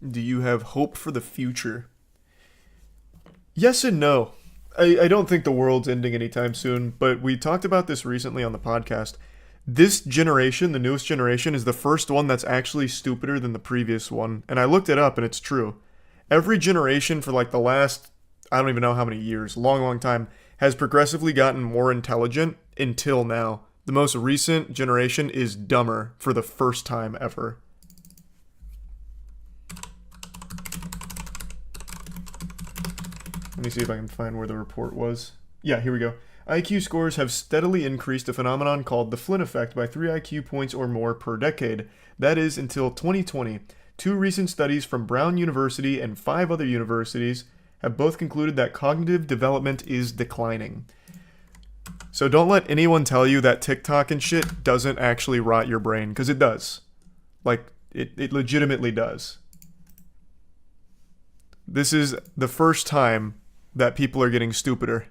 Do you have hope for the future? Yes and no. I don't think the world's ending anytime soon, but we talked about this recently on the podcast. This generation, the newest generation, is the first one that's actually stupider than the previous one. And I looked it up and it's true. Every generation for like the last, I don't even know how many years, long, long time, has progressively gotten more intelligent until now. The most recent generation is dumber for the first time ever. Let me see if I can find where the report was. Yeah, here we go. IQ scores have steadily increased, a phenomenon called the Flynn effect, by 3 IQ points or more per decade. That is, until 2020. Two recent studies from Brown University and 5 other universities have both concluded that cognitive development is declining. So don't let anyone tell you that TikTok and shit doesn't actually rot your brain, because it does. Like, it legitimately does. This is the first time that people are getting stupider.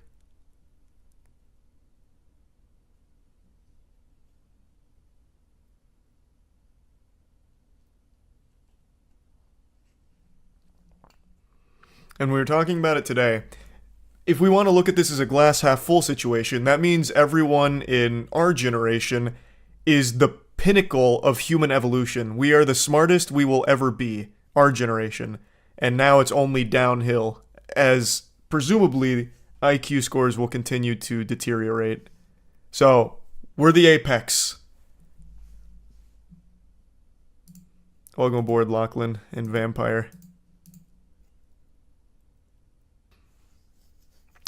And we were talking about it today. If we want to look at this as a glass half full situation, that means everyone in our generation is the pinnacle of human evolution. We are the smartest we will ever be, our generation. And now it's only downhill, as presumably IQ scores will continue to deteriorate. So, we're the apex. Welcome aboard, Lachlan and Vampire.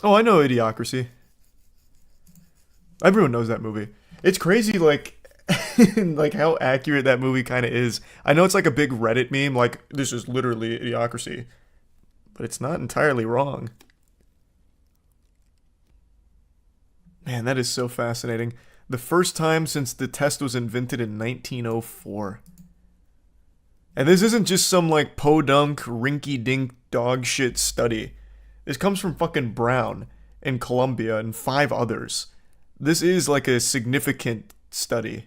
Oh, I know Idiocracy. Everyone knows that movie. It's crazy, like, like how accurate that movie kind of is. I know it's like a big Reddit meme, like, this is literally Idiocracy. But it's not entirely wrong. Man, that is so fascinating. The first time since the test was invented in 1904. And this isn't just some, like, podunk, rinky-dink dog shit study. This comes from fucking Brown and Columbia and 5 others. This is like a significant study.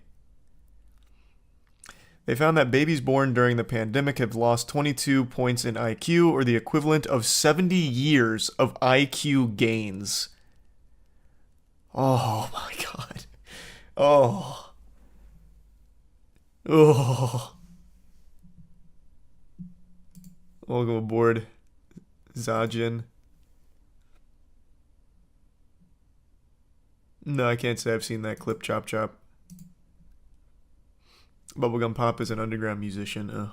They found that babies born during the pandemic have lost 22 points in IQ, or the equivalent of 70 years of IQ gains. Oh my god. Oh. Oh. Welcome aboard, Zajin. No, I can't say I've seen that clip, Chop Chop. Bubblegum Pop is an underground musician. Ugh.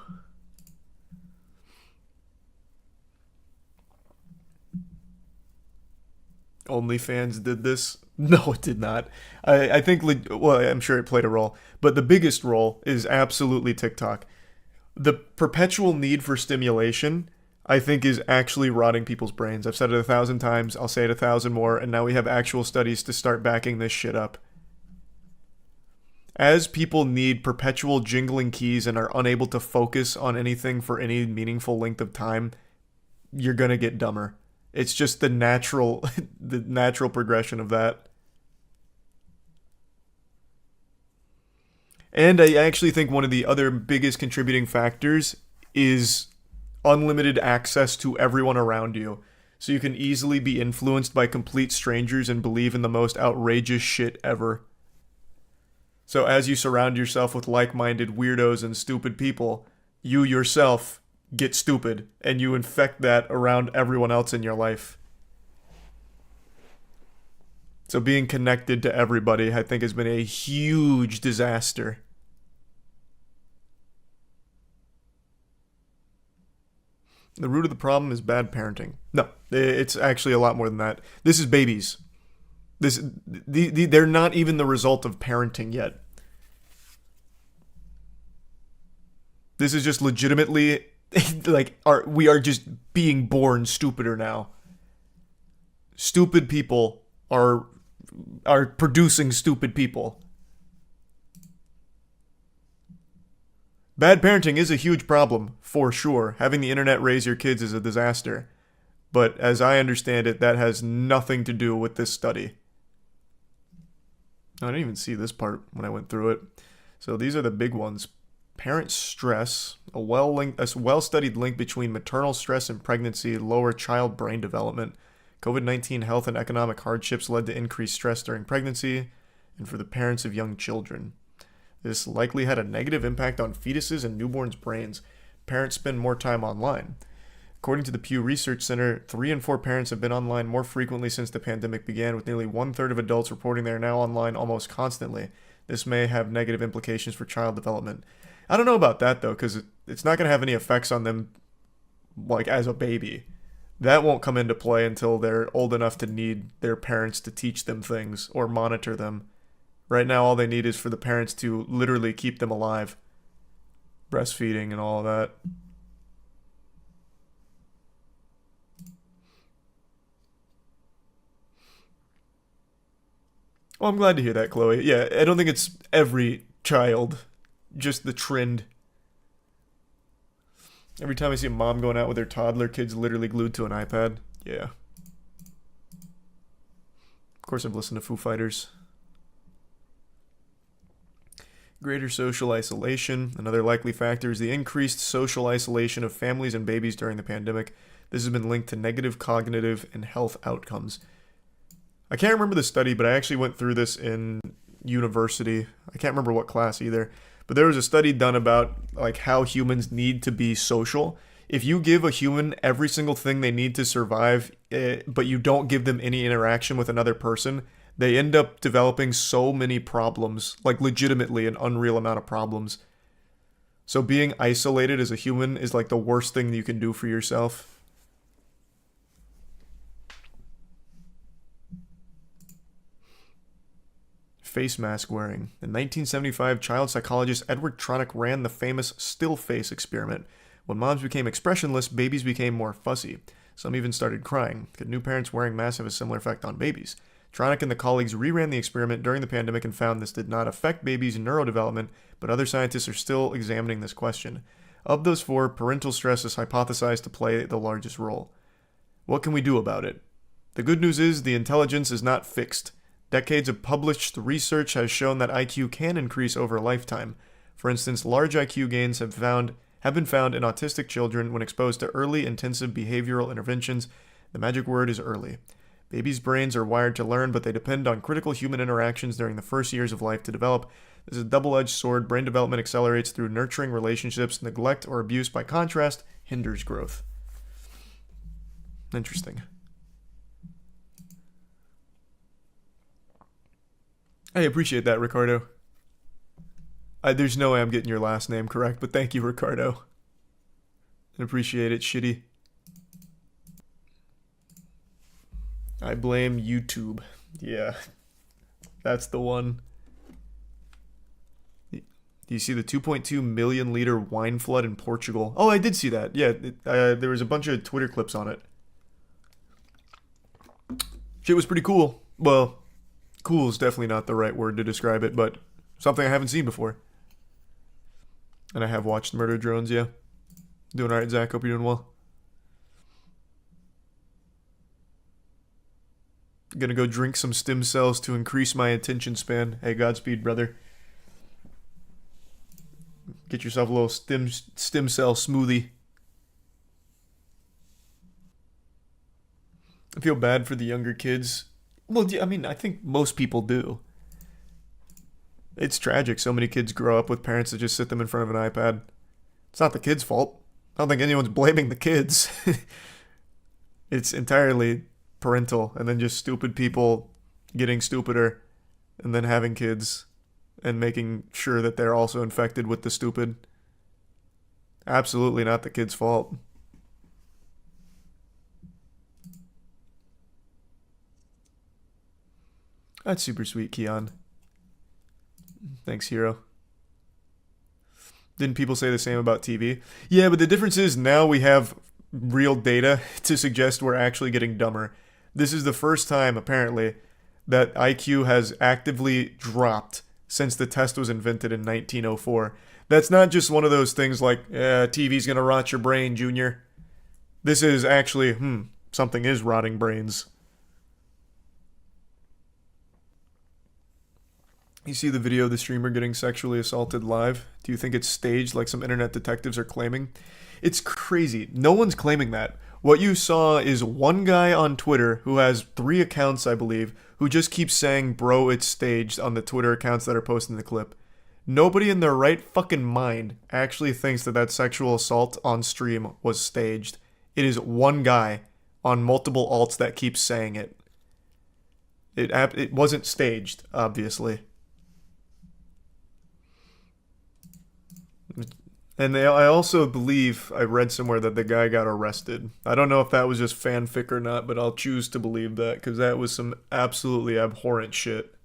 OnlyFans did this? No, it did not. I think, well, I'm sure it played a role, but the biggest role is absolutely TikTok. The perpetual need for stimulation, I think, is actually rotting people's brains. I've said it 1,000 times, I'll say it 1,000 more, and now we have actual studies to start backing this shit up. As people need perpetual jingling keys and are unable to focus on anything for any meaningful length of time, you're gonna get dumber. It's just the natural progression of that. And I actually think one of the other biggest contributing factors is unlimited access to everyone around you. So you can easily be influenced by complete strangers and believe in the most outrageous shit ever. So as you surround yourself with like-minded weirdos and stupid people, you yourself get stupid, and you infect that around everyone else in your life. So being connected to everybody, I think, has been a huge disaster. The root of the problem is bad parenting. No, it's actually a lot more than that. This is babies. They're not even the result of parenting yet. This is just legitimately, like, we are just being born stupider now. Stupid people are producing stupid people. Bad parenting is a huge problem, for sure. Having the internet raise your kids is a disaster. But as I understand it, that has nothing to do with this study. I didn't even see this part when I went through it. So these are the big ones. parent stress, a well-studied link between maternal stress and pregnancy, lower child brain development. COVID-19 health and economic hardships led to increased stress during pregnancy and for the parents of young children. This likely had a negative impact on fetuses and newborns' brains. Parents spend more time online. According to the Pew Research Center, 3 in 4 parents have been online more frequently since the pandemic began, with nearly 1/3 of adults reporting they are now online almost constantly. This may have negative implications for child development. I don't know about that, though, because it's not going to have any effects on them, like, as a baby. That won't come into play until they're old enough to need their parents to teach them things or monitor them. Right now, all they need is for the parents to literally keep them alive. Breastfeeding and all of that. Well, I'm glad to hear that, Chloe. Yeah, I don't think it's every child, just the trend. Every time I see a mom going out with their toddler, kids literally glued to an iPad. Yeah. Of course, I've listened to Foo Fighters. Greater social isolation. Another likely factor is the increased social isolation of families and babies during the pandemic. This has been linked to negative cognitive and health outcomes. I can't remember the study, but I actually went through this in university. I can't remember what class either. But there was a study done about like how humans need to be social. If you give a human every single thing they need to survive, but you don't give them any interaction with another person, they end up developing so many problems, like legitimately an unreal amount of problems. So being isolated as a human is like the worst thing you can do for yourself. Face mask wearing. In 1975, child psychologist Edward Tronick ran the famous still face experiment. When moms became expressionless, babies became more fussy. Some even started crying. Could new parents wearing masks have a similar effect on babies? Tronick and the colleagues reran the experiment during the pandemic and found this did not affect babies' neurodevelopment, but other scientists are still examining this question. Of those 4, parental stress is hypothesized to play the largest role. What can we do about it? The good news is the intelligence is not fixed. Decades of published research has shown that IQ can increase over a lifetime. For instance, large IQ gains have been found in autistic children when exposed to early intensive behavioral interventions. The magic word is early. Babies' brains are wired to learn, but they depend on critical human interactions during the first years of life to develop. This is a double-edged sword. Brain development accelerates through nurturing relationships. Neglect or abuse, by contrast, hinders growth. Interesting. I appreciate that, Ricardo. There's no way I'm getting your last name correct, but thank you, Ricardo. I appreciate it, shitty. I blame YouTube. Yeah, that's the one. Do you see the 2.2 million liter wine flood in Portugal? Oh, I did see that. Yeah, there was a bunch of Twitter clips on it. Shit was pretty cool. Well, cool is definitely not the right word to describe it, but something I haven't seen before. And I have watched Murder Drones, yeah. Doing alright, Zach. Hope you're doing well. Gonna go drink some stem cells to increase my attention span. Hey, Godspeed, brother. Get yourself a little stem cell smoothie. I feel bad for the younger kids. Well, I mean, I think most people do. It's tragic. So many kids grow up with parents that just sit them in front of an iPad. It's not the kids' fault. I don't think anyone's blaming the kids. It's entirely parental, and then just stupid people getting stupider, and then having kids, and making sure that they're also infected with the stupid. Absolutely not the kid's fault. That's super sweet, Keon. Thanks, Hero. Didn't people say the same about TV? Yeah, but the difference is now we have real data to suggest we're actually getting dumber. This is the first time, apparently, that IQ has actively dropped since the test was invented in 1904. That's not just one of those things like, TV's gonna rot your brain, Junior. This is actually, something is rotting brains. You see the video of the streamer getting sexually assaulted live? Do you think it's staged like some internet detectives are claiming? It's crazy. No one's claiming that. What you saw is one guy on Twitter who has 3 accounts, I believe, who just keeps saying, bro, it's staged on the Twitter accounts that are posting the clip. Nobody in their right fucking mind actually thinks that that sexual assault on stream was staged. It is one guy on multiple alts that keeps saying it. It wasn't staged, obviously. And I also believe I read somewhere that the guy got arrested. I don't know if that was just fanfic or not, but I'll choose to believe that because that was some absolutely abhorrent shit.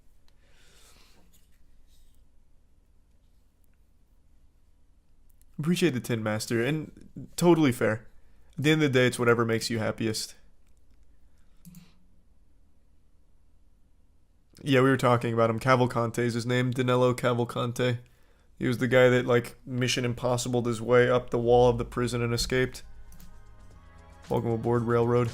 Appreciate the Tin Master, and totally fair. At the end of the day, it's whatever makes you happiest. Yeah, we were talking about him. Cavalcante is his name. Danilo Cavalcante. He was the guy that, like, Mission Impossibled his way up the wall of the prison and escaped. Welcome aboard, Railroad.